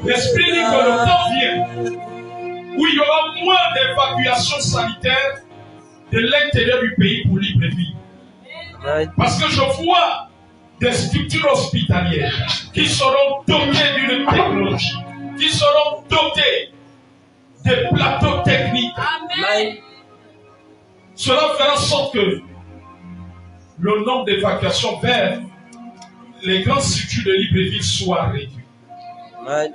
L'Esprit dit que le temps vient où il y aura moins d'évacuation sanitaire de l'intérieur du pays pour Libreville. Parce que je vois des structures hospitalières qui seront dotées d'une technologie, qui seront dotées de plateaux techniques. Amen. Cela fera en sorte que le nombre d'évacuations vers les grandes structures de Libreville soit réduit. Amen.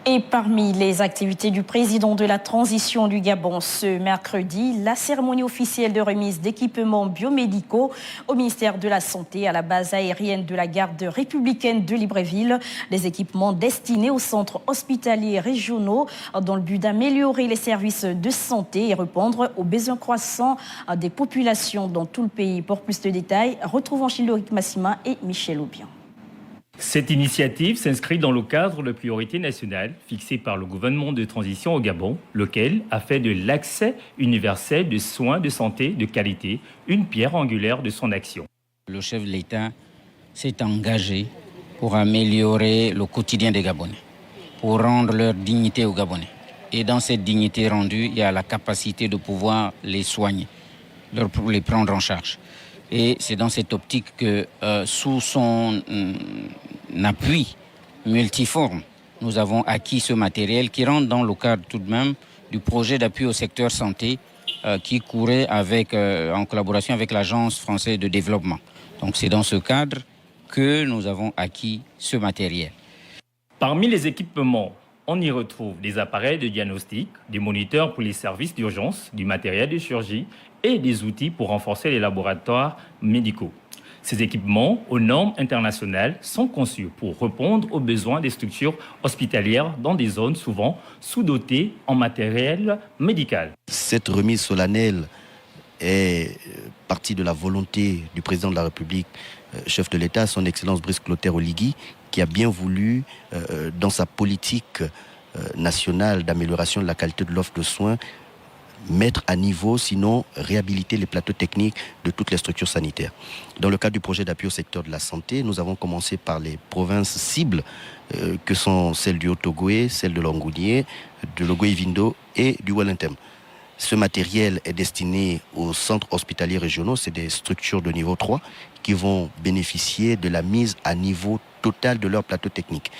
Et parmi les activités du président de la transition du Gabon ce mercredi, la cérémonie officielle de remise d'équipements biomédicaux au ministère de la Santé à la base aérienne de la garde républicaine de Libreville. Des équipements destinés aux centres hospitaliers régionaux dans le but d'améliorer les services de santé et répondre aux besoins croissants des populations dans tout le pays. Pour plus de détails, retrouvons Childoric Massima et Michel Aubian. Cette initiative s'inscrit dans le cadre de priorité nationale fixée par le gouvernement de transition au Gabon, lequel a fait de l'accès universel de soins de santé de qualité une pierre angulaire de son action. Le chef de l'État s'est engagé pour améliorer le quotidien des Gabonais, pour rendre leur dignité aux Gabonais. Et dans cette dignité rendue, il y a la capacité de pouvoir les soigner, pour les prendre en charge. Et c'est dans cette optique que, sous son appui multiforme, nous avons acquis ce matériel qui rentre dans le cadre tout de même du projet d'appui au secteur santé qui courait en collaboration avec l'Agence française de développement. Donc c'est dans ce cadre que nous avons acquis ce matériel. Parmi les équipements, on y retrouve des appareils de diagnostic, des moniteurs pour les services d'urgence, du matériel de chirurgie et des outils pour renforcer les laboratoires médicaux. Ces équipements, aux normes internationales, sont conçus pour répondre aux besoins des structures hospitalières dans des zones souvent sous-dotées en matériel médical. Cette remise solennelle est partie de la volonté du président de la République, chef de l'État, son Excellence Brice Clotaire Oligui, qui a bien voulu, dans sa politique nationale d'amélioration de la qualité de l'offre de soins, mettre à niveau, sinon réhabiliter les plateaux techniques de toutes les structures sanitaires. Dans le cadre du projet d'appui au secteur de la santé, nous avons commencé par les provinces cibles, que sont celles du Haut-Ogooué, celles de l'Angounié, de l'Ogooué-Vindo et du Wellington. Ce matériel est destiné aux centres hospitaliers régionaux, c'est des structures de niveau 3 qui vont bénéficier de la mise à niveau total de leur plateau technique.